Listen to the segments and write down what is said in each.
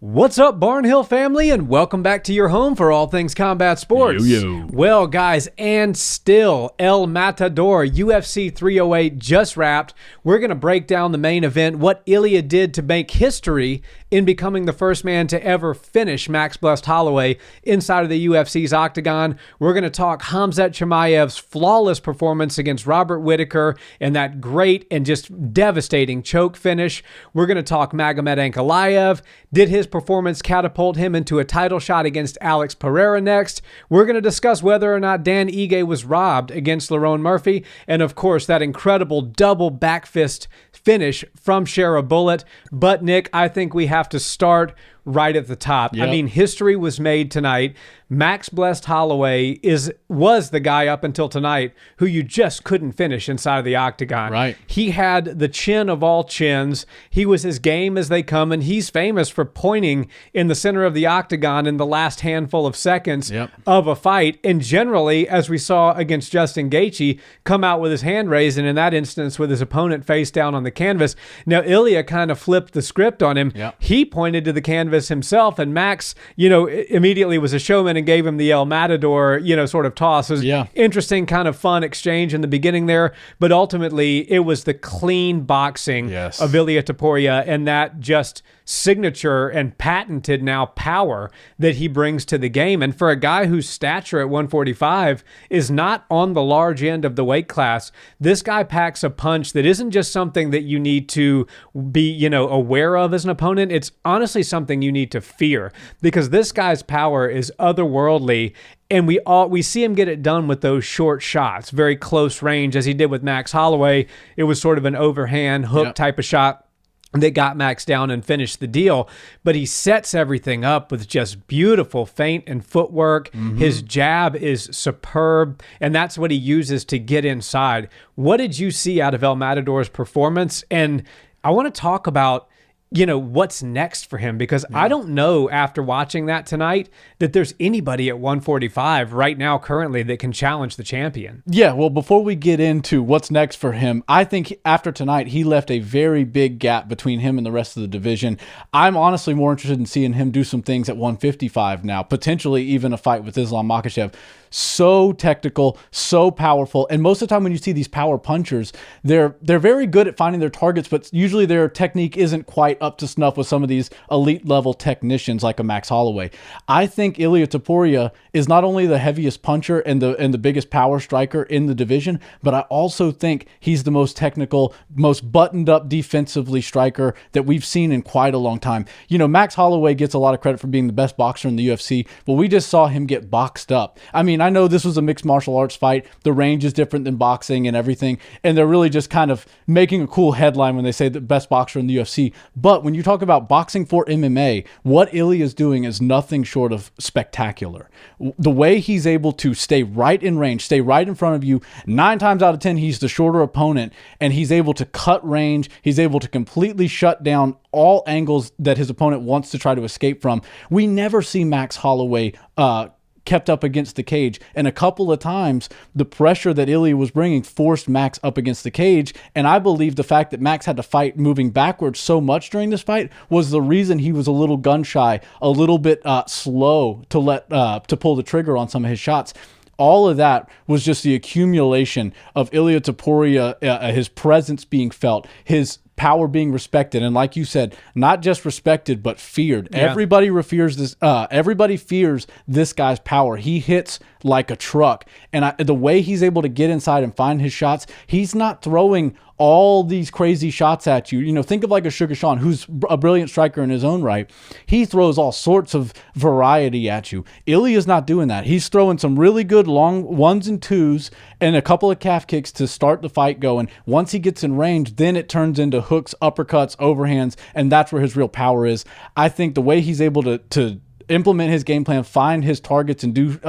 What's up, Barnhill family, and welcome back to your home for all things combat sports. Yo. Well, guys, and still, El Matador, UFC 308 just wrapped. We're going to break down the main event, what Ilia did to make history in becoming the first man to ever finish Max Holloway inside of the UFC's octagon. We're going to talk Khamzat Chimaev's flawless performance against Robert Whittaker and that great and just devastating choke finish. We're going to talk Magomed Ankalaev. Did his performance catapult him into a title shot against Alex Pereira next? We're going to discuss whether or not Dan Ige was robbed against Lerone Murphy. And of course, that incredible double backfist finish from Sharabutdin. But Nick, I think we have to start right at the top. Yep. I mean, history was made tonight. Max Holloway was the guy up until tonight who you just couldn't finish inside of the octagon. Right. He had the chin of all chins. He was as game as they come, and he's famous for pointing in the center of the octagon in the last handful of seconds of a fight. And generally, as we saw against Justin Gaethje, come out with his hand raised, and in that instance with his opponent face down on the canvas. Now, Ilia kind of flipped the script on him. Yep. He pointed to the canvas himself, and Max, immediately was a showman and gave him the El Matador, sort of toss. It was interesting, kind of fun exchange in the beginning there, but ultimately it was the clean boxing of Ilia Topuria and that just signature and patented now power that he brings to the game. And for a guy whose stature at 145 is not on the large end of the weight class, this guy packs a punch that isn't just something that you need to be, aware of as an opponent. It's honestly something you need to fear, because this guy's power is otherworldly. And we see him get it done with those short shots, very close range, as he did with Max Holloway. It was sort of an overhand hook type of shot that got Max down and finished the deal. But he sets everything up with just beautiful feint and footwork. His jab is superb, and that's what he uses to get inside. What did you see out of El Matador's performance? And I want to talk about what's next for him, because I don't know, after watching that tonight, that there's anybody at 145 right now currently that can challenge the champion. Yeah, well, before we get into what's next for him, I think after tonight, he left a very big gap between him and the rest of the division. I'm honestly more interested in seeing him do some things at 155 now, potentially even a fight with Islam Makhachev. So technical, so powerful, and most of the time when you see these power punchers, they're very good at finding their targets, but usually their technique isn't quite up to snuff with some of these elite level technicians like a Max Holloway. I think Ilia Topuria is not only the heaviest puncher and the biggest power striker in the division, but I also think he's the most technical, most buttoned up defensively striker that we've seen in quite a long time. Max Holloway gets a lot of credit for being the best boxer in the UFC, but we just saw him get boxed up. I mean, I know this was a mixed martial arts fight. The range is different than boxing and everything, and they're really just kind of making a cool headline when they say the best boxer in the UFC. But when you talk about boxing for MMA, what Ilia is doing is nothing short of spectacular. The way he's able to stay right in range, stay right in front of you, 9 times out of 10, he's the shorter opponent, and he's able to cut range. He's able to completely shut down all angles that his opponent wants to try to escape from. We never see Max Holloway kept up against the cage, and a couple of times the pressure that Ilia was bringing forced Max up against the cage, and I believe the fact that Max had to fight moving backwards so much during this fight was the reason he was a little gun shy, a little bit slow to pull the trigger on some of his shots. All of that was just the accumulation of Ilia Topuria, his presence being felt, his power being respected, and like you said, not just respected but feared. Everybody fears this. Everybody fears this guy's power. He hits like a truck, and the way he's able to get inside and find his shots, he's not throwing all these crazy shots at you. Think of like a Sugar Sean, who's a brilliant striker in his own right. He throws all sorts of variety at you. Ilia's not doing that. He's throwing some really good long 1s and 2s and a couple of calf kicks to start the fight going. Once he gets in range, then it turns into hooks, uppercuts, overhands, and that's where his real power is. I think the way he's able to implement his game plan, find his targets, and do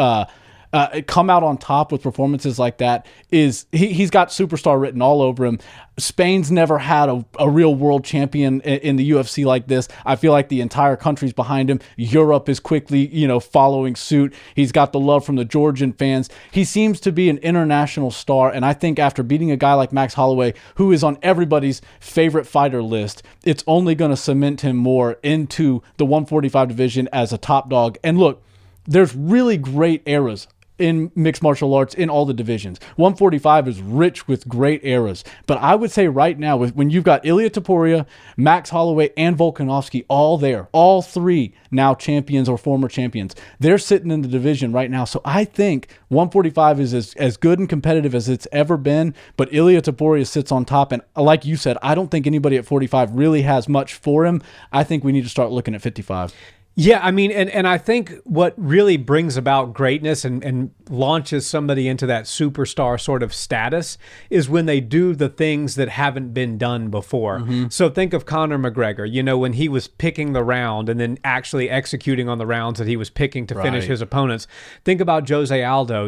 come out on top with performances like that is he's got superstar written all over him. Spain's never had a real world champion in the UFC like this. I feel like the entire country's behind him. Europe is quickly, following suit. He's got the love from the Georgian fans. He seems to be an international star, and I think after beating a guy like Max Holloway, who is on everybody's favorite fighter list, it's only going to cement him more into the 145 division as a top dog. And look, there's really great eras in mixed martial arts in all the divisions. 145 is rich with great eras. But I would say right now, when you've got Ilia Topuria, Max Holloway, and Volkanovski all there, all three now champions or former champions, they're sitting in the division right now. So I think 145 is as good and competitive as it's ever been, but Ilia Topuria sits on top. And like you said, I don't think anybody at 45 really has much for him. I think we need to start looking at 55. Yeah, I mean, and I think what really brings about greatness and launches somebody into that superstar sort of status is when they do the things that haven't been done before. So think of Conor McGregor, when he was picking the round and then actually executing on the rounds that he was picking to finish his opponents. Think about Jose Aldo,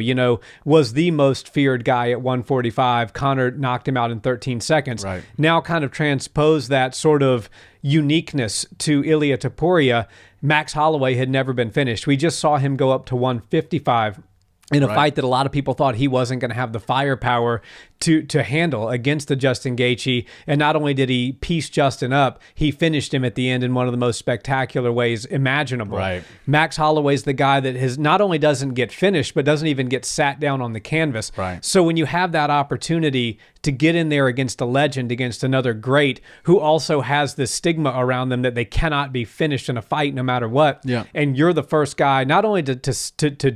was the most feared guy at 145. Conor knocked him out in 13 seconds. Now kind of transpose that sort of uniqueness to Ilia Topuria. Max Holloway had never been finished. We just saw him go up to 155 in a fight that a lot of people thought he wasn't going to have the firepower to handle against the Justin Gaethje. And not only did he piece Justin up, he finished him at the end in one of the most spectacular ways imaginable. Max Holloway's the guy that not only doesn't get finished, but doesn't even get sat down on the canvas. So when you have that opportunity to get in there against a legend, against another great who also has this stigma around them that they cannot be finished in a fight no matter what, and you're the first guy not only to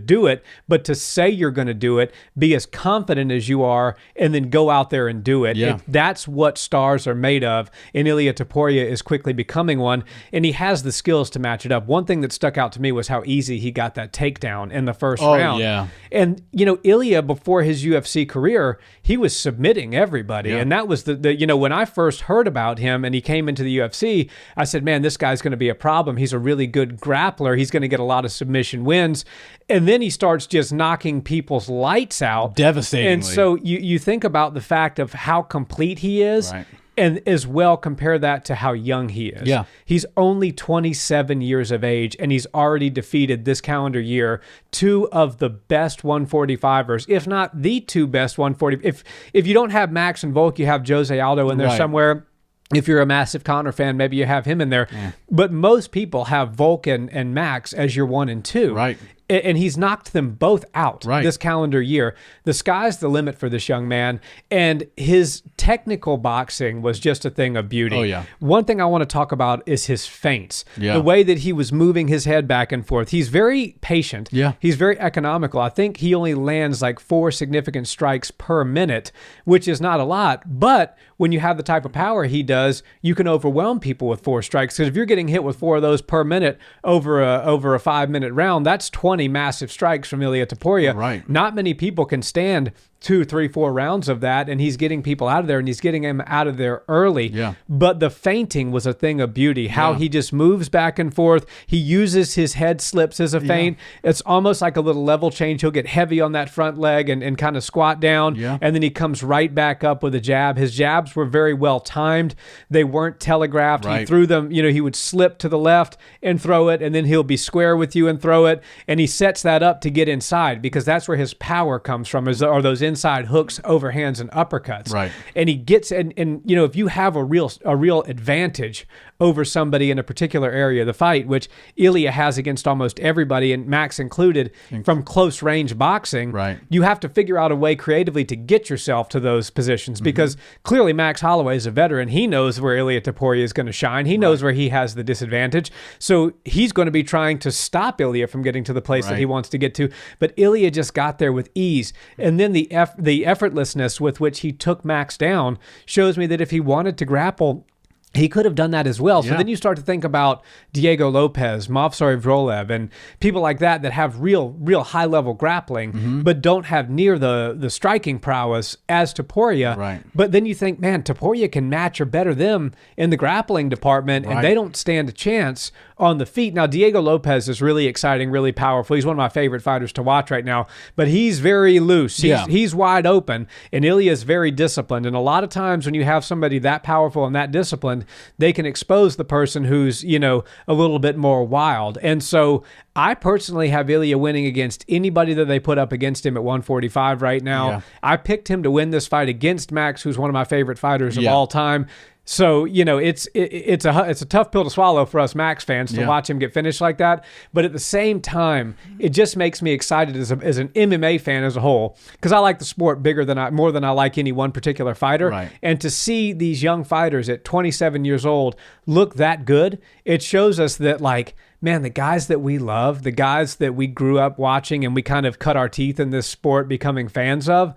do it, but to say you're going to do it, be as confident as you are, and then go out there and do it. That's what stars are made of, and Ilia Topuria is quickly becoming one, and he has the skills to match it up. One thing that stuck out to me was how easy he got that takedown in the first round. And, Ilia, before his UFC career, he was submitting everybody. And that was when I first heard about him and he came into the UFC, I said, man, this guy's going to be a problem. He's a really good grappler. He's going to get a lot of submission wins. And then he starts just knocking people's lights out. Devastatingly. And so you think about the fact of how complete he is. And as well, compare that to how young he is. He's only 27 years of age, and he's already defeated this calendar year 2 of the best 145ers, if not the 2 best 140. If you don't have Max and Volk, you have Jose Aldo in there somewhere. If you're a massive Conor fan, maybe you have him in there. But most people have Volk and Max as your 1 and 2. And he's knocked them both out this calendar year. The sky's the limit for this young man, and his technical boxing was just a thing of beauty. One thing I want to talk about is his feints. The way that he was moving his head back and forth. He's very patient. He's very economical. I think he only lands like 4 significant strikes per minute, which is not a lot, but when you have the type of power he does, you can overwhelm people with 4 strikes. Because if you're getting hit with 4 of those per minute over a 5-minute round, that's 20 massive strikes from Ilia Topuria. Not many people can stand 2, 3, 4 rounds of that, and he's getting people out of there, and he's getting them out of there early. But the feinting was a thing of beauty. How he just moves back and forth. He uses his head slips as a feint. It's almost like a little level change. He'll get heavy on that front leg and kind of squat down, and then he comes right back up with a jab. His jabs were very well timed. They weren't telegraphed. He threw them, he would slip to the left and throw it, and then he'll be square with you and throw it, and he sets that up to get inside because that's where his power comes from, are those inside hooks, overhands, and uppercuts. And he gets, and if you have a real advantage over somebody in a particular area of the fight, which Ilia has against almost everybody, and Max included, from close range boxing, you have to figure out a way creatively to get yourself to those positions because clearly Max Holloway is a veteran. He knows where Ilia Topuria is going to shine. He knows where he has the disadvantage. So he's going to be trying to stop Ilia from getting to the place that he wants to get to. But Ilia just got there with ease. And then the effortlessness with which he took Max down shows me that if he wanted to grapple he could have done that as well. So Yeah. then you start to think about Diego Lopez, Movsar Evrolev, and people like that have real high-level grappling, but don't have near the striking prowess as Topuria. Right. But then you think, man, Topuria can match or better them in the grappling department, and they don't stand a chance on the feet. Now, Diego Lopez is really exciting, really powerful. He's one of my favorite fighters to watch right now, but he's very loose. He's wide open, and Ilia is very disciplined. And a lot of times when you have somebody that powerful and that disciplined, they can expose the person who's, a little bit more wild. And so I personally have Ilia winning against anybody that they put up against him at 145 right now. Yeah. I picked him to win this fight against Max, who's one of my favorite fighters of all time. So, it's a tough pill to swallow for us Max fans to watch him get finished like that. But at the same time, it just makes me excited as an MMA fan as a whole, because I like the sport more than I like any one particular fighter. Right. And to see these young fighters at 27 years old look that good, it shows us that, like, man, the guys that we love, the guys that we grew up watching and we kind of cut our teeth in this sport becoming fans of,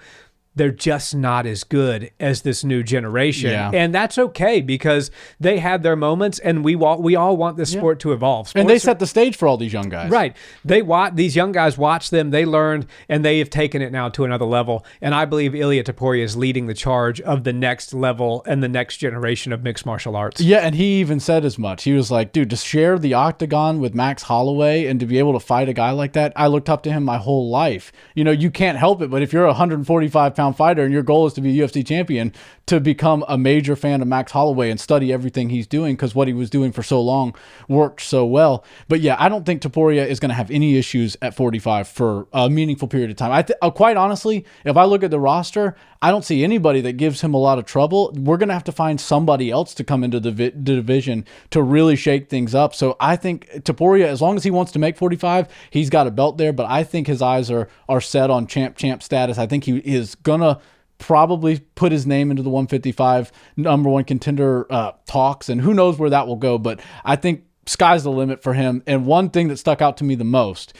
they're just not as good as this new generation. Yeah. And that's okay, because they had their moments, and we all want this sport to evolve. And they set the stage for all these young guys. Right. These young guys watch them, they learned, and they have taken it now to another level. And I believe Ilia Topuria is leading the charge of the next level and the next generation of mixed martial arts. Yeah, and he even said as much. He was like, dude, to share the octagon with Max Holloway and to be able to fight a guy like that, I looked up to him my whole life. You can't help it, but if you're a 145-pound fighter and your goal is to be a UFC champion, to become a major fan of Max Holloway and study everything he's doing, because what he was doing for so long worked so well. But yeah, I don't think Topuria is going to have any issues at 45 for a meaningful period of time. Quite honestly, if I look at the roster, I don't see anybody that gives him a lot of trouble. We're going to have to find somebody else to come into the division to really shake things up. So I think Topuria, as long as he wants to make 45, he's got a belt there, but I think his eyes are set on champ status. I think he is going to probably put his name into the 155 number one contender talks, and who knows where that will go. But I think sky's the limit for him. And one thing that stuck out to me the most,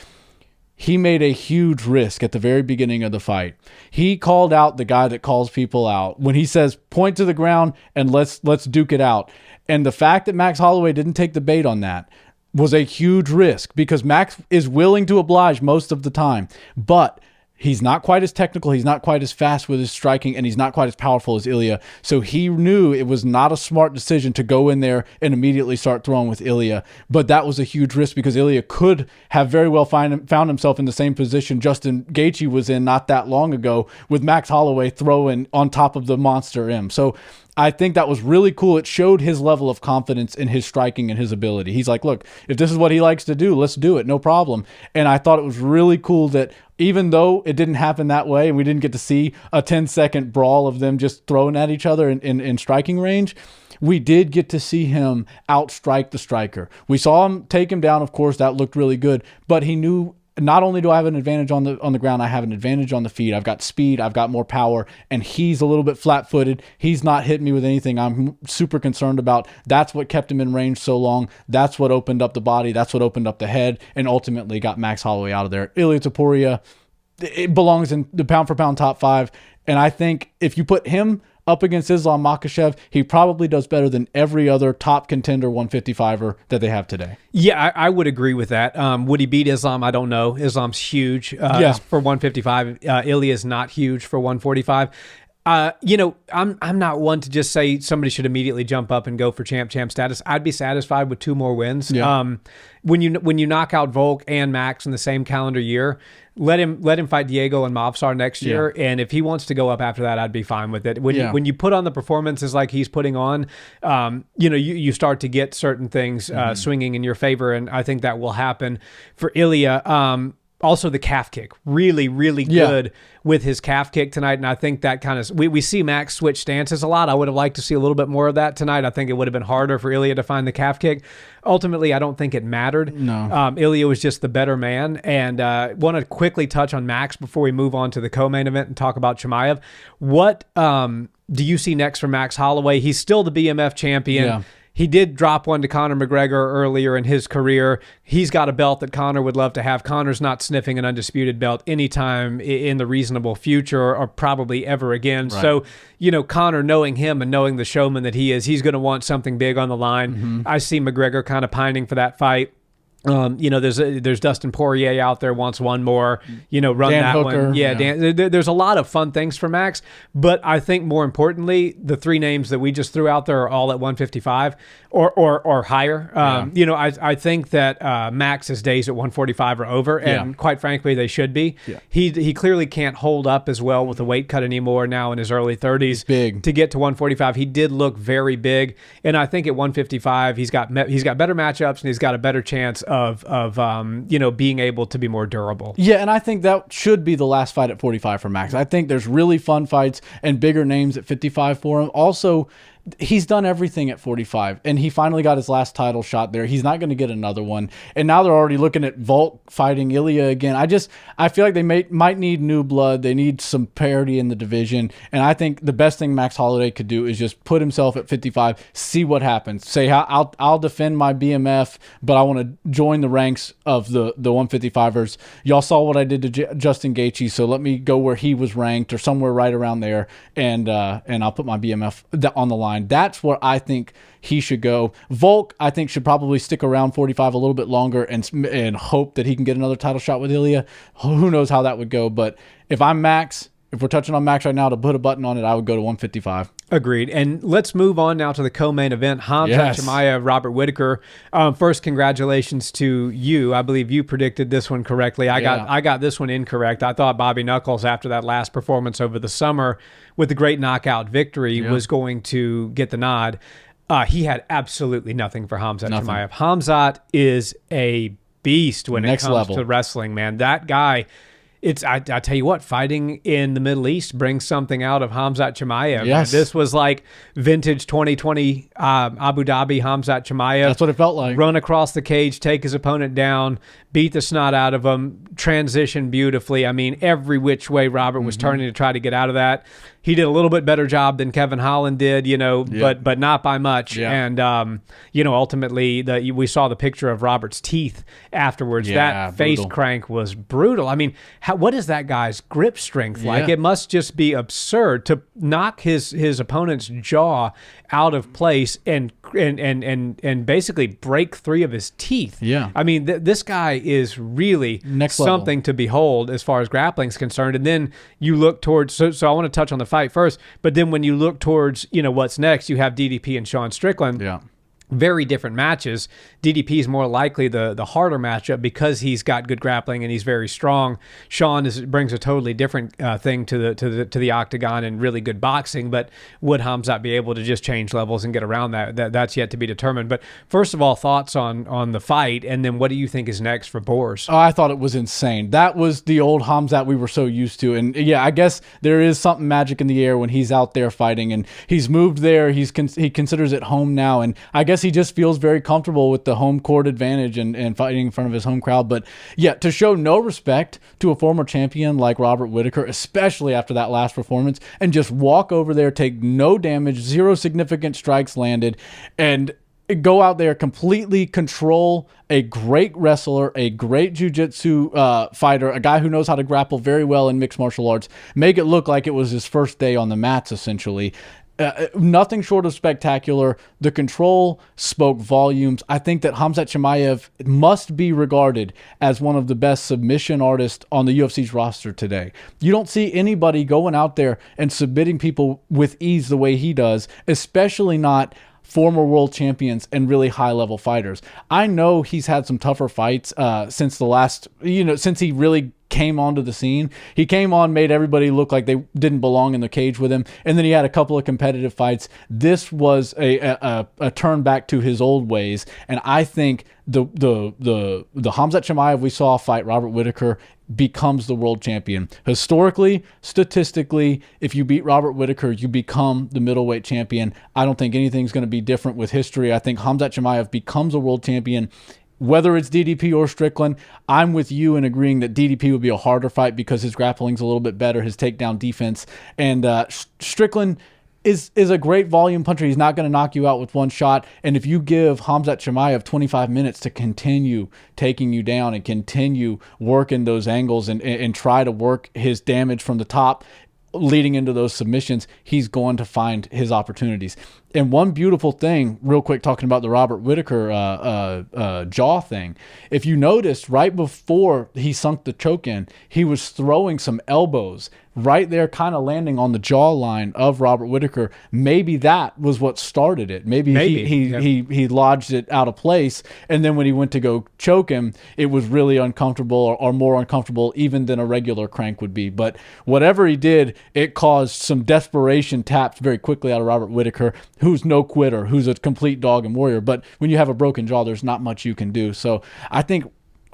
he made a huge risk at the very beginning of the fight. He called out the guy that calls people out when he says, point to the ground and let's duke it out. And the fact that Max Holloway didn't take the bait on that was a huge risk, because Max is willing to oblige most of the time, but he's not quite as technical, he's not quite as fast with his striking, and he's not quite as powerful as Ilia. So he knew it was not a smart decision to go in there and immediately start throwing with Ilia. But that was a huge risk, because Ilia could have very well found himself in the same position Justin Gaethje was in not that long ago, with Max Holloway throwing on top of the monster M. So I think that was really cool. It showed his level of confidence in his striking and his ability. He's like, look, if this is what he likes to do, let's do it. No problem. And I thought it was really cool that even though it didn't happen that way and we didn't get to see a 10-second brawl of them just throwing at each other in striking range, we did get to see him outstrike the striker. We saw him take him down. Of course, that looked really good, but he knew, not only do I have an advantage on the ground, I have an advantage on the feet. I've got speed, I've got more power, and he's a little bit flat-footed. He's not hitting me with anything I'm super concerned about. That's what kept him in range so long. That's what opened up the body. That's what opened up the head, and ultimately got Max Holloway out of there. Ilia Topuria, it belongs in the pound-for-pound top 5, and I think if you put him up against Islam Makhachev, he probably does better than every other top contender 155er that they have today. Yeah, I would agree with that. Would he beat Islam? I don't know. Islam's huge for 155. Ilia is not huge for 145. I'm not one to just say somebody should immediately jump up and go for champ status. I'd be satisfied with 2 more wins. Yeah. When you knock out Volk and Max in the same calendar year, let him fight Diego and Movsar next year. And if he wants to go up after that, I'd be fine with it. When you put on the performances like he's putting on, you start to get certain things swinging in your favor, and I think that will happen for Ilia. Also, the calf kick, really, really good with his calf kick tonight. And I think that kind of, we see Max switch stances a lot. I would have liked to see a little bit more of that tonight. I think it would have been harder for Ilia to find the calf kick. Ultimately, I don't think it mattered. No. Ilia was just the better man. And want to quickly touch on Max before we move on to the co-main event and talk about Chimaev. What do you see next for Max Holloway? He's still the BMF champion. Yeah. He did drop one to Conor McGregor earlier in his career. He's got a belt that Conor would love to have. Conor's not sniffing an undisputed belt anytime in the reasonable future or probably ever again. Right. So, Conor, knowing him and knowing the showman that he is, he's going to want something big on the line. Mm-hmm. I see McGregor kind of pining for that fight. There's Dustin Poirier out there wants one more, run Dan that Hooker, one. Yeah, yeah. There's a lot of fun things for Max, but I think more importantly, the three names that we just threw out there are all at 155 or higher. I think that Max's days at 145 are over, and quite frankly, they should be. Yeah. He clearly can't hold up as well with the weight cut anymore now in his early 30s. Big. To get to 145, he did look very big, and I think at 155, he's got better matchups and he's got a better chance of being able to be more durable. Yeah, and I think that should be the last fight at 45 for Max. I think there's really fun fights and bigger names at 55 for him. Also, he's done everything at 45, and he finally got his last title shot there. He's not going to get another one, and now they're already looking at Volk fighting Ilia again. I feel like they might need new blood. They need some parity in the division, and I think the best thing Max Holloway could do is just put himself at 55, see what happens. Say, I'll defend my BMF, but I want to join the ranks of the 155ers. Y'all saw what I did to Justin Gaethje, so let me go where he was ranked or somewhere right around there, and I'll put my BMF on the line. That's where I think he should go. Volk, I think, should probably stick around 45 a little bit longer and hope that he can get another title shot with Ilia. Who knows how that would go? But if I'm Max, if we're touching on Max right now, to put a button on it, I would go to 155. Agreed. And let's move on now to the co-main event. Khamzat Chimaev, Robert Whittaker. First, congratulations to you. I believe you predicted this one correctly. I got this one incorrect. I thought Bobby Knuckles, after that last performance over the summer with the great knockout victory, was going to get the nod. He had absolutely nothing for Khamzat Chimaev. Khamzat is a beast when it comes to wrestling, man. That guy... I tell you what, fighting in the Middle East brings something out of Khamzat Chimaev. Yes. This was like vintage 2020 Abu Dhabi Khamzat Chimaev. That's what it felt like. Run across the cage, take his opponent down, beat the snot out of him, transition beautifully. I mean, every which way Robert was turning to try to get out of that. He did a little bit better job than Kevin Holland did, but not by much. Yeah. And, ultimately, we saw the picture of Robert's teeth afterwards. Yeah, that face crank was brutal. I mean, what is that guy's grip strength like? It must just be absurd to knock his opponent's jaw out of place and basically break 3 of his teeth. Yeah. I mean, this guy is really something to behold as far as grappling is concerned. And then you look towards, so I want to touch on the fight first, but then when you look towards, what's next, you have DDP and Sean Strickland. Yeah. Very different matches. DDP is more likely the harder matchup because he's got good grappling and he's very strong. Sean brings a totally different thing to the octagon and really good boxing. But would Khamzat be able to just change levels and get around that? That's yet to be determined. But first of all, thoughts on the fight, and then what do you think is next for Boers? Oh, I thought it was insane. That was the old Khamzat we were so used to, and yeah, I guess there is something magic in the air when he's out there fighting, and he's moved there. He considers it home now, and I guess he just feels very comfortable with the home court advantage and fighting in front of his home crowd. But yeah, to show no respect to a former champion like Robert Whittaker, especially after that last performance, and just walk over there, take no damage, 0 significant strikes landed, and go out there, completely control a great wrestler, a great jiu-jitsu fighter, a guy who knows how to grapple very well in mixed martial arts, make it look like it was his first day on the mats, essentially. Nothing short of spectacular. The control spoke volumes. I think that Khamzat Chimaev must be regarded as one of the best submission artists on the UFC's roster today. You don't see anybody going out there and submitting people with ease the way he does, especially not former world champions and really high-level fighters. I know he's had some tougher fights since he really came onto the scene. He came on, made everybody look like they didn't belong in the cage with him, and then he had a couple of competitive fights. This was a turn back to his old ways, and I think the Khamzat Chimaev we saw fight Robert Whittaker becomes the world champion. Historically, statistically, if you beat Robert Whittaker, you become the middleweight champion. I don't think anything's going to be different with history. I think Khamzat Chimaev becomes a world champion. Whether it's DDP or Strickland, I'm with you in agreeing that DDP would be a harder fight because his grappling's a little bit better, his takedown defense. And Strickland, is a great volume puncher. He's not going to knock you out with one shot. And if you give Khamzat Chimaev 25 minutes to continue taking you down and continue working those angles and try to work his damage from the top, leading into those submissions, he's going to find his opportunities. And one beautiful thing, real quick, talking about the Robert Whittaker jaw thing, if you noticed, right before he sunk the choke in, he was throwing some elbows right there, kind of landing on the jawline of Robert Whittaker. Maybe that was what started it. Maybe. He lodged it out of place, and then when he went to go choke him, it was really uncomfortable, or more uncomfortable even than a regular crank would be. But whatever he did, it caused some desperation taps very quickly out of Robert Whittaker, who's no quitter, who's a complete dog and warrior. But when you have a broken jaw, there's not much you can do. So I think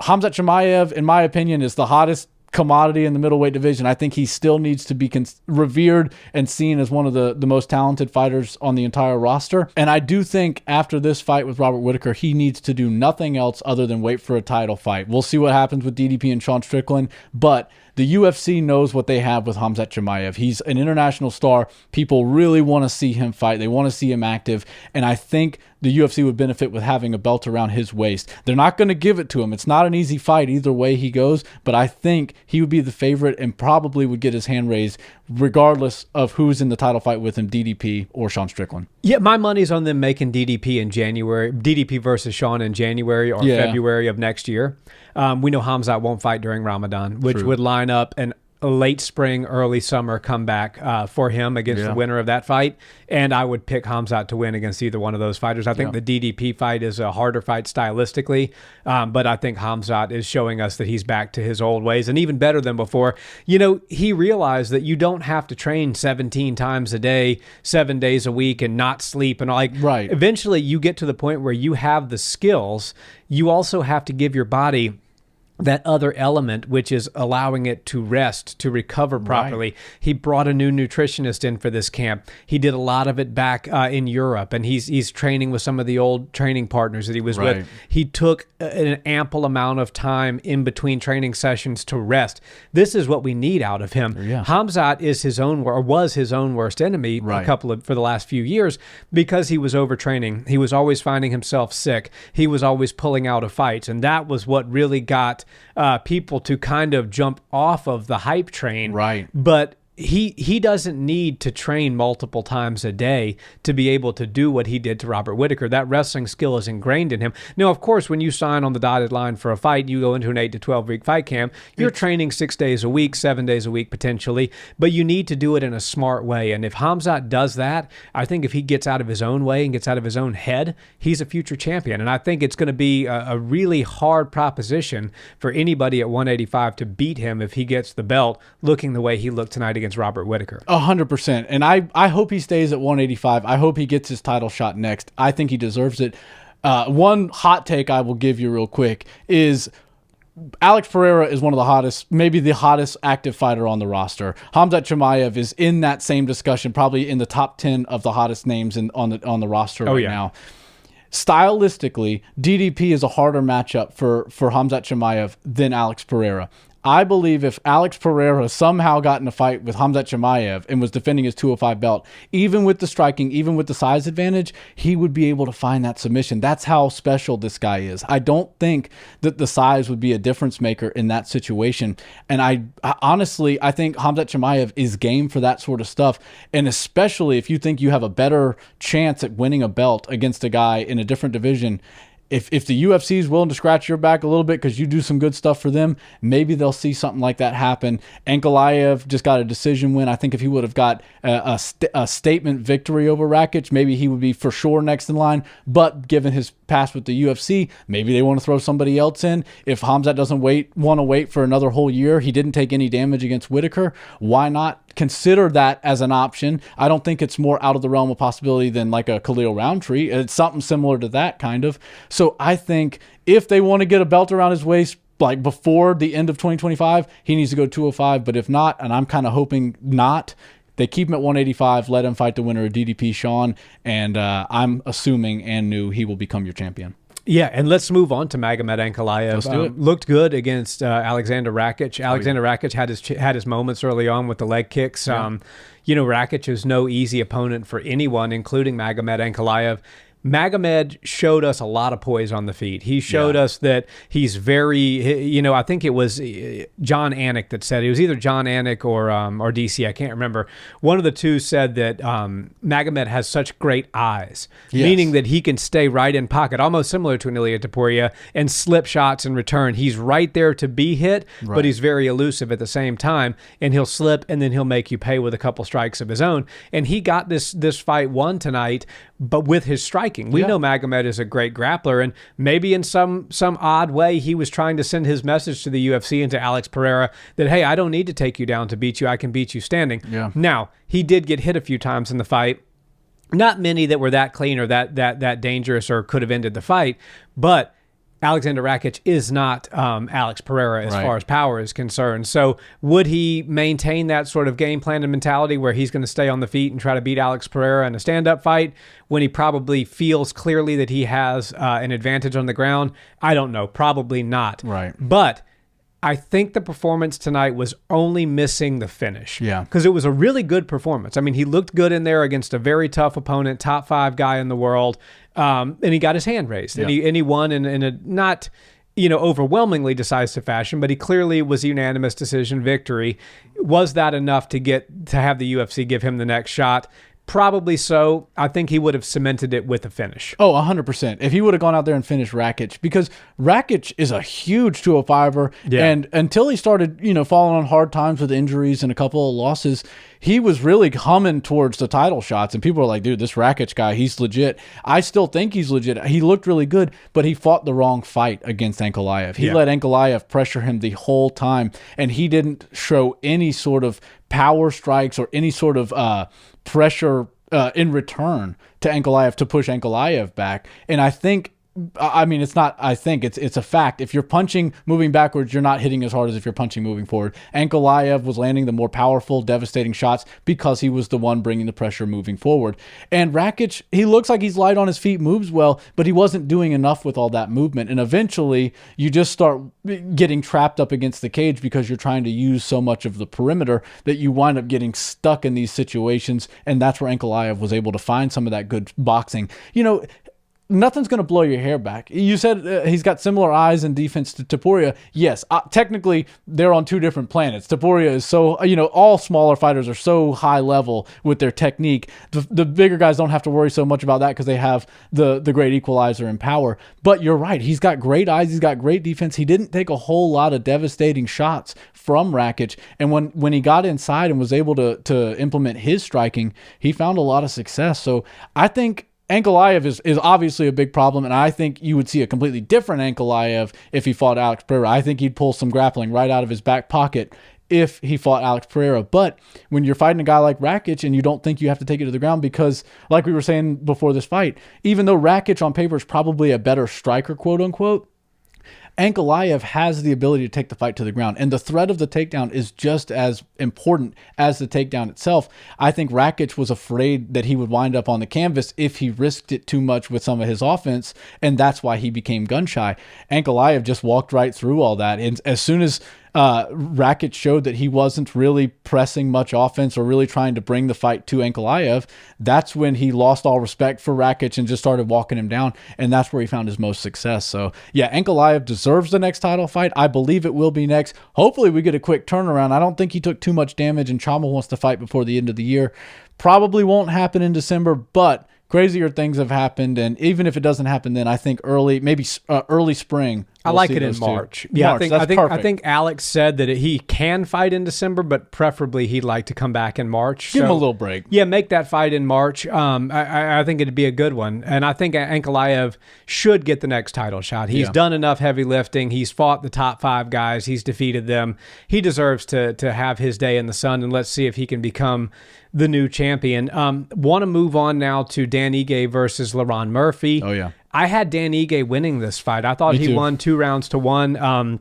Khamzat Chimaev, in my opinion, is the hottest commodity in the middleweight division. I think he still needs to be revered and seen as one of the most talented fighters on the entire roster. And I do think after this fight with Robert Whittaker, he needs to do nothing else other than wait for a title fight. We'll see what happens with DDP and Sean Strickland, but the UFC knows what they have with Khamzat Chimaev. He's an international star. People really want to see him fight. They want to see him active. And I think the UFC would benefit with having a belt around his waist. They're not going to give it to him. It's not an easy fight either way he goes, but I think he would be the favorite and probably would get his hand raised regardless of who's in the title fight with him, DDP or Sean Strickland. Yeah, my money's on them making DDP in January, DDP versus Sean in January or February of next year. We know Khamzat won't fight during Ramadan, which would line up an a late spring, early summer comeback for him against the winner of that fight. And I would pick Khamzat to win against either one of those fighters. I think the DDP fight is a harder fight stylistically, but I think Khamzat is showing us that he's back to his old ways and even better than before. You know, he realized that you don't have to train 17 times a day, 7 days a week and not sleep and all. Like, eventually you get to the point where you have the skills. You also have to give your body that other element, which is allowing it to rest, to recover properly. He brought a new nutritionist in for this camp. He did a lot of it back in Europe, and he's training with some of the old training partners that he was with. He took an ample amount of time in between training sessions to rest. This is what we need out of him. Khamzat is his own, or was his own worst enemy for the last few years because he was overtraining. He was always finding himself sick. He was always pulling out of fights, and that was what really got people to kind of jump off of the hype train. But he doesn't need to train multiple times a day to be able to do what he did to Robert Whittaker. That wrestling skill is ingrained in him. Now, of course, when you sign on the dotted line for a fight, you go into an 8 to 12 week fight camp, you're training 6 days a week, 7 days a week potentially, but you need to do it in a smart way. And if Khamzat does that, I think if he gets out of his own way and gets out of his own head, he's a future champion. And I think it's going to be a really hard proposition for anybody at 185 to beat him if he gets the belt looking the way he looked tonight against Robert Whittaker. 100%. And I hope he stays at 185. I hope he gets his title shot next. I think he deserves it. One hot take I will give you real quick is Alex Pereira is one of the hottest, maybe the hottest active fighter on the roster. Khamzat Chimaev is in that same discussion, probably in the top 10 of the hottest names on the roster now. Stylistically, DDP is a harder matchup for Khamzat Chimaev than Alex Pereira. I believe if Alex Pereira somehow got in a fight with Khamzat Chimaev and was defending his 205 belt, even with the striking, even with the size advantage, he would be able to find that submission. That's how special this guy is. I don't think that the size would be a difference maker in that situation. And I honestly, I think Khamzat Chimaev is game for that sort of stuff. And especially if you think you have a better chance at winning a belt against a guy in a different division, if the UFC is willing to scratch your back a little bit because you do some good stuff for them, maybe they'll see something like that happen. Ankalaev just got a decision win. I think if he would have got a statement victory over Rakić, maybe he would be for sure next in line. But given his past with the UFC, maybe they want to throw somebody else in. If Khamzat doesn't want to wait for another whole year, he didn't take any damage against Whittaker, why not consider that as an option? I don't think it's more out of the realm of possibility than like a Khalil Roundtree. It's something similar to that kind of. So I think if they want to get a belt around his waist, like before the end of 2025, he needs to go 205. But if not, and I'm kind of hoping not, they keep him at 185, let him fight the winner of DDP, Sean, and I'm assuming and knew he will become your champion. Yeah, and let's move on to Magomed Ankalaev. Let's do it. Looked good against Alexander Rakić. Alexander Rakić had his moments early on with the leg kicks. Yeah. Rakić is no easy opponent for anyone, including Magomed Ankalaev. Magomed showed us a lot of poise on the feet. He showed us that he's very, I think it was John Anik that said, it was either John Anik or DC, I can't remember. One of the two said that Magomed has such great eyes, meaning that he can stay right in pocket, almost similar to an Ilia Topuria, and slip shots in return. He's right there to be hit, but he's very elusive at the same time, and he'll slip, and then he'll make you pay with a couple strikes of his own. And he got this fight won tonight, but with his striking. We know Magomed is a great grappler, and maybe in some odd way he was trying to send his message to the UFC and to Alex Pereira that, hey, I don't need to take you down to beat you. I can beat you standing. Yeah. Now, he did get hit a few times in the fight. Not many that were that clean or that dangerous or could have ended the fight, but Alexander Rakić is not Alex Pereira as far as power is concerned. So would he maintain that sort of game plan and mentality where he's going to stay on the feet and try to beat Alex Pereira in a stand-up fight when he probably feels clearly that he has an advantage on the ground? I don't know. Probably not. Right. But I think the performance tonight was only missing the finish. Yeah. Because it was a really good performance. I mean, he looked good in there against a very tough opponent, top 5 guy in the world, and he got his hand raised. And he won in a not, overwhelmingly decisive fashion, but he clearly was a unanimous decision victory. Was that enough to have the UFC give him the next shot? Probably so. I think he would have cemented it with a finish. Oh, 100%. If he would have gone out there and finished Rakić, because Rakić is a huge 205er, and until he started, falling on hard times with injuries and a couple of losses, he was really humming towards the title shots, and people are like, dude, this Rakić guy, he's legit. I still think he's legit. He looked really good, but he fought the wrong fight against Ankalaev. He let Ankalaev pressure him the whole time, and he didn't show any sort of power strikes or any sort of pressure in return to Ankalaev to push Ankalaev back. And I think, it's a fact. If you're punching moving backwards, you're not hitting as hard as if you're punching moving forward. Ankalaev was landing the more powerful, devastating shots because he was the one bringing the pressure moving forward. And Rakić, he looks like he's light on his feet, moves well, but he wasn't doing enough with all that movement. And eventually, you just start getting trapped up against the cage because you're trying to use so much of the perimeter that you wind up getting stuck in these situations. And that's where Ankalaev was able to find some of that good boxing. Nothing's going to blow your hair back. You said he's got similar eyes and defense to Topuria. Yes, technically they're on two different planets. Topuria is so, all smaller fighters are so high level with their technique. The bigger guys don't have to worry so much about that because they have the great equalizer and power. But you're right. He's got great eyes. He's got great defense. He didn't take a whole lot of devastating shots from Rakić. And when he got inside and was able to implement his striking, he found a lot of success. So I think Ankalaev is obviously a big problem, and I think you would see a completely different Ankalaev if he fought Alex Pereira. I think he'd pull some grappling right out of his back pocket if he fought Alex Pereira. But when you're fighting a guy like Rakić and you don't think you have to take it to the ground because, like we were saying before this fight, even though Rakić on paper is probably a better striker, quote unquote, Ankalaev has the ability to take the fight to the ground, and the threat of the takedown is just as important as the takedown itself. I think Rakić was afraid that he would wind up on the canvas if he risked it too much with some of his offense, and that's why he became gun-shy. Ankalaev just walked right through all that, and as soon as Rakić showed that he wasn't really pressing much offense or really trying to bring the fight to Ankalaev, that's when he lost all respect for Rakić and just started walking him down, and that's where he found his most success. So, yeah, Ankalaev deserves the next title fight. I believe it will be next. Hopefully we get a quick turnaround. I don't think he took too much damage, and Chimaev wants to fight before the end of the year. Probably won't happen in December, but crazier things have happened, and even if it doesn't happen then, I think early spring. I like it in March. Yeah, I think Alex said that he can fight in December, but preferably he'd like to come back in March. Give him a little break. Yeah, make that fight in March. I think it'd be a good one, and I think Ankalaev should get the next title shot. He's done enough heavy lifting. He's fought the top 5 guys. He's defeated them. He deserves to have his day in the sun, and let's see if he can become the new champion. Want to move on now to Dan Ige versus Lerone Murphy. Oh, yeah. I had Dan Ige winning this fight. I thought he won 2 rounds to 1.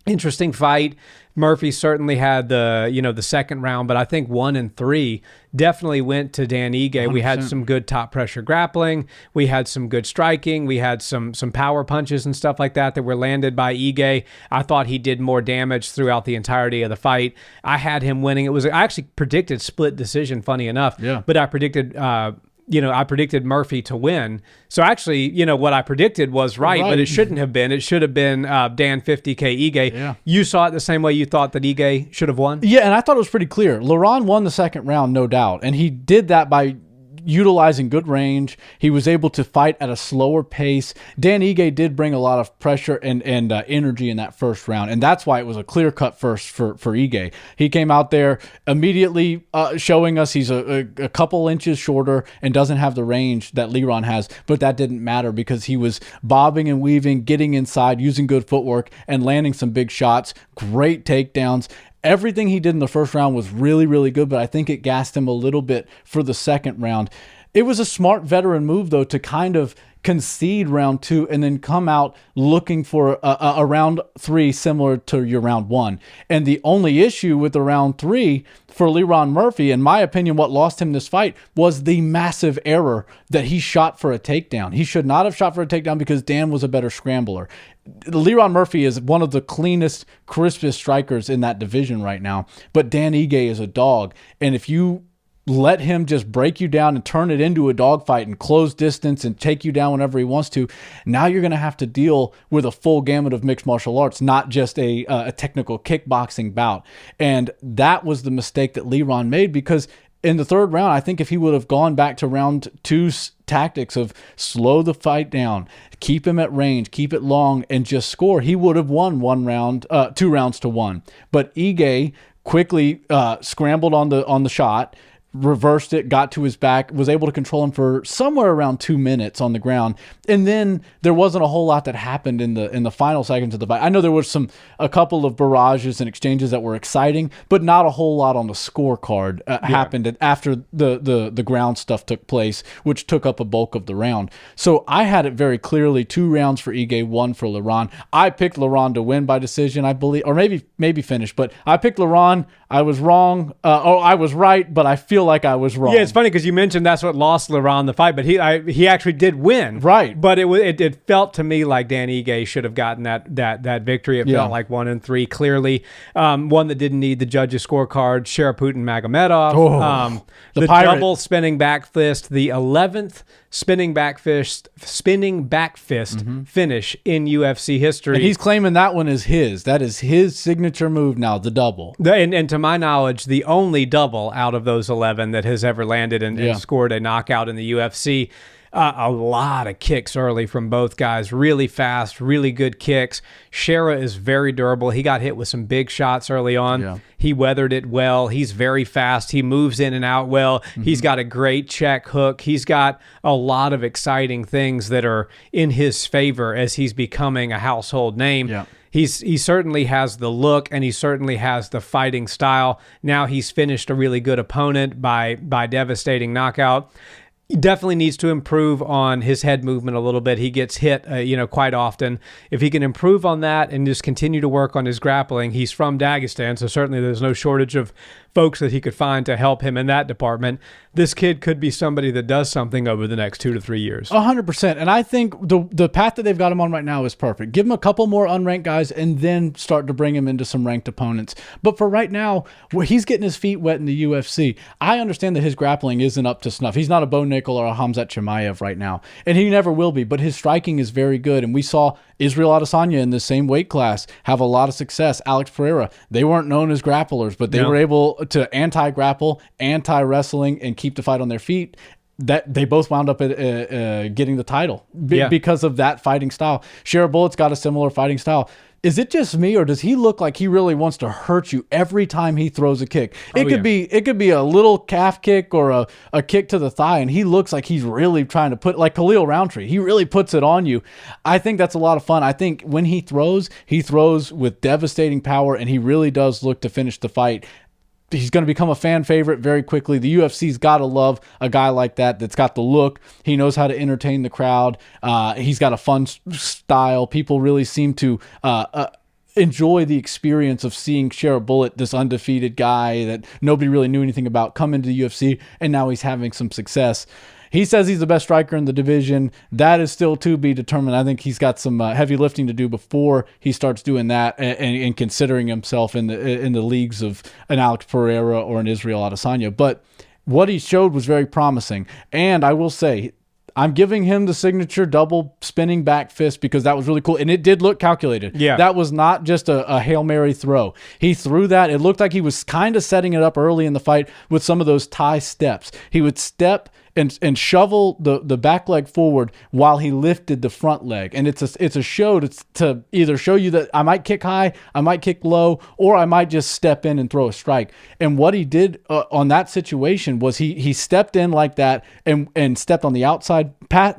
Interesting fight. Murphy certainly had the second round, but I think 1 and 3 definitely went to Dan Ige. 100%. We had some good top pressure grappling. We had some good striking. We had some power punches and stuff like that were landed by Ige. I thought he did more damage throughout the entirety of the fight. I had him winning. I actually predicted split decision, funny enough. Yeah. But I predicted I predicted Murphy to win. So actually, what I predicted was right, but it shouldn't have been. It should have been Dan 50K Ige. Yeah. You saw it the same way you thought that Ige should have won? Yeah, and I thought it was pretty clear. Lerone won the second round, no doubt. And he did that by utilizing good range. He was able to fight at a slower pace. Dan Ige did bring a lot of pressure and energy in that first round, and that's why it was a clear-cut first for Ige. He came out there immediately showing us he's a couple inches shorter and doesn't have the range that Lerone has, but that didn't matter because he was bobbing and weaving, getting inside, using good footwork, and landing some big shots, great takedowns. Everything he did in the first round was really, really good, but I think it gassed him a little bit for the second round. It was a smart veteran move, though, to kind of concede round 2 and then come out looking for a round 3 similar to your round 1. And the only issue with the round 3 for Lerone Murphy, in my opinion, what lost him this fight was the massive error that he shot for a takedown. He should not have shot for a takedown because Dan was a better scrambler. Lerone Murphy is one of the cleanest, crispest strikers in that division right now, but Dan Ige is a dog. And if you let him just break you down and turn it into a dogfight and close distance and take you down whenever he wants to, now you're going to have to deal with a full gamut of mixed martial arts, not just a technical kickboxing bout. And that was the mistake that Lerone made, because in the third round, I think if he would have gone back to round 2's tactics of slow the fight down, keep him at range, keep it long, and just score, he would have won 2 rounds to 1. But Ige quickly scrambled on the shot, reversed it, got to his back, was able to control him for somewhere around 2 minutes on the ground. And then there wasn't a whole lot that happened in the final seconds of the fight. I know there was a couple of barrages and exchanges that were exciting, but not a whole lot on the scorecard happened after the ground stuff took place, which took up a bulk of the round. So I had it very clearly 2 rounds for Ige, 1 for Lerone. I picked Lerone to win by decision, I believe, or maybe finish, but I picked Lerone. I was wrong. I was right, but I feel like I was wrong. Yeah, it's funny because you mentioned that's what lost Lerone the fight, but he actually did win. Right. But it felt to me like Dan Ige should have gotten that victory. It felt like 1 and 3 clearly. One that didn't need the judges' scorecard, Sharabutdin Magomedov. The double spinning back fist, the 11th spinning back fist finish in UFC history. And he's claiming that one is his. That is his signature move now, the double. And to my knowledge, the only double out of those 11 that has ever landed and scored a knockout in the UFC. A lot of kicks early from both guys. Really fast, really good kicks. Shara is very durable. He got hit with some big shots early on. Yeah. He weathered it well. He's very fast. He moves in and out well. Mm-hmm. He's got a great check hook. He's got a lot of exciting things that are in his favor as he's becoming a household name. Yeah. He certainly has the look, and he certainly has the fighting style. Now he's finished a really good opponent by devastating knockout. He definitely needs to improve on his head movement a little bit. He gets hit, quite often. If he can improve on that and just continue to work on his grappling, he's from Dagestan, so certainly there's no shortage of folks that he could find to help him in that department. This kid could be somebody that does something over the next 2 to 3 years. 100%. And I think the path that they've got him on right now is perfect. Give him a couple more unranked guys and then start to bring him into some ranked opponents. But for right now, he's getting his feet wet in the UFC. I understand that his grappling isn't up to snuff. He's not a Bo Nickel or a Khamzat Chimaev right now, and he never will be, but his striking is very good. And we saw Israel Adesanya in the same weight class have a lot of success. Alex Pereira, they weren't known as grapplers, but they were able to anti-grapple, anti-wrestling, and keep the fight on their feet. That they both wound up getting the title because of that fighting style. Sharabutdin's got a similar fighting style. Is it just me, or does he look like he really wants to hurt you every time he throws a kick? It could be a little calf kick or a kick to the thigh, and he looks like he's really trying to put, like Khalil Roundtree. He really puts it on you. I think that's a lot of fun. I think when he throws with devastating power, and he really does look to finish the fight. He's going to become a fan favorite very quickly. The UFC's got to love a guy like that that's got the look. He knows how to entertain the crowd. He's got a fun style. People really seem to enjoy the experience of seeing Sharabutdin, this undefeated guy that nobody really knew anything about, come into the UFC, and now he's having some success. He says he's the best striker in the division. That is still to be determined. I think he's got some heavy lifting to do before he starts doing that and considering himself in the leagues of an Alex Pereira or an Israel Adesanya. But what he showed was very promising. And I will say, I'm giving him the signature double spinning back fist because that was really cool. And it did look calculated. Yeah. That was not just a Hail Mary throw. He threw that. It looked like he was kind of setting it up early in the fight with some of those Thai steps. He would step and shovel the back leg forward while he lifted the front leg. And it's a show to either show you that I might kick high, I might kick low, or I might just step in and throw a strike. And what he did on that situation was he stepped in like that and stepped on the outside,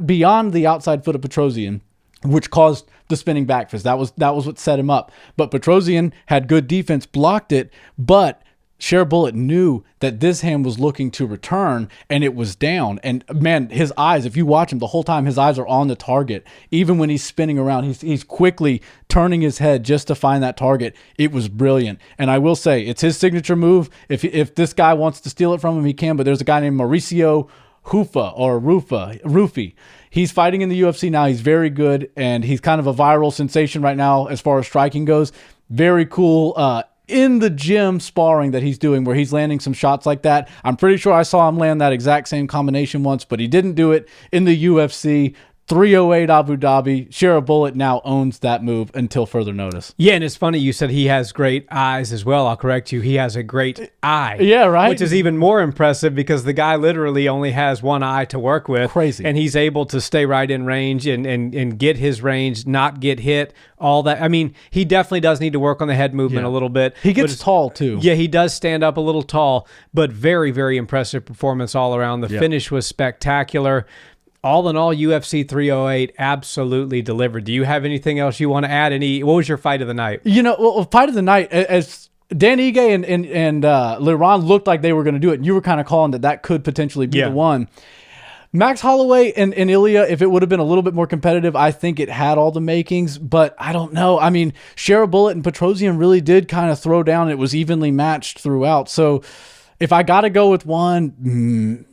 beyond the outside foot of Petrosyan, which caused the spinning back fist. That was what set him up. But Petrosyan had good defense, blocked it, but Sharabutdin knew that this hand was looking to return, and it was down. And man, his eyes, if you watch him the whole time, his eyes are on the target. Even when he's spinning around, he's quickly turning his head just to find that target. It was brilliant. And I will say, it's his signature move. If this guy wants to steal it from him, he can. But there's a guy named Mauricio Rufi. He's fighting in the UFC now. He's very good, and he's kind of a viral sensation right now as far as striking goes. Very cool in the gym sparring that he's doing, where he's landing some shots like that. I'm pretty sure I saw him land that exact same combination once, but he didn't do it in the UFC. 308 Abu Dhabi. Sharabutdin now owns that move until further notice. Yeah, and it's funny you said he has great eyes as well. I'll correct you. He has a great eye. Yeah, right. Which is even more impressive because the guy literally only has one eye to work with. Crazy. And he's able to stay right in range and get his range, not get hit, all that. I mean, he definitely does need to work on the head movement a little bit. He gets tall too. Yeah, he does stand up a little tall, but very, very impressive performance all around. The finish was spectacular. All in all, UFC 308 absolutely delivered. Do you have anything else you want to add? What was your fight of the night? Fight of the night, as Dan Ige and Lerone looked like they were going to do it, and you were kind of calling that could potentially be the one. Max Holloway and Ilia, if it would have been a little bit more competitive, I think it had all the makings, but I don't know. I mean, Sharabutdin and Petrosyan really did kind of throw down. It was evenly matched throughout. So if I got to go with one,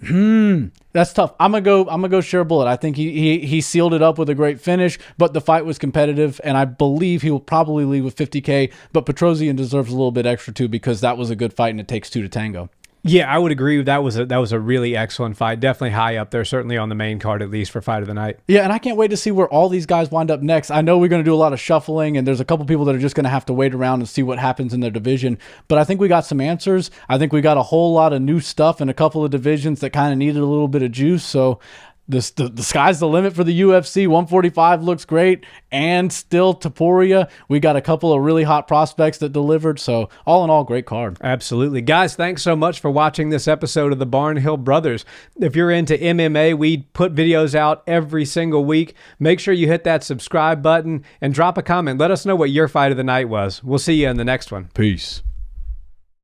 that's tough. I'm gonna go Sharabutdin. I think he sealed it up with a great finish, but the fight was competitive, and I believe he will probably leave with 50K. But Petrosyan deserves a little bit extra too, because that was a good fight, and it takes two to tango. Yeah, I would agree. That was a really excellent fight. Definitely high up there, certainly on the main card, at least for fight of the night. Yeah, and I can't wait to see where all these guys wind up next. I know we're going to do a lot of shuffling, and there's a couple people that are just going to have to wait around and see what happens in their division. But I think we got some answers. I think we got a whole lot of new stuff in a couple of divisions that kind of needed a little bit of juice. So the sky's the limit for the UFC. 145 looks great, and still Topuria. We got a couple of really hot prospects that delivered. So all in all, great card. Absolutely. Guys, thanks so much for watching this episode of the Barnhill Brothers. If you're into MMA, we put videos out every single week. Make sure you hit that subscribe button and drop a comment. Let us know what your fight of the night was. We'll see you in the next one. Peace.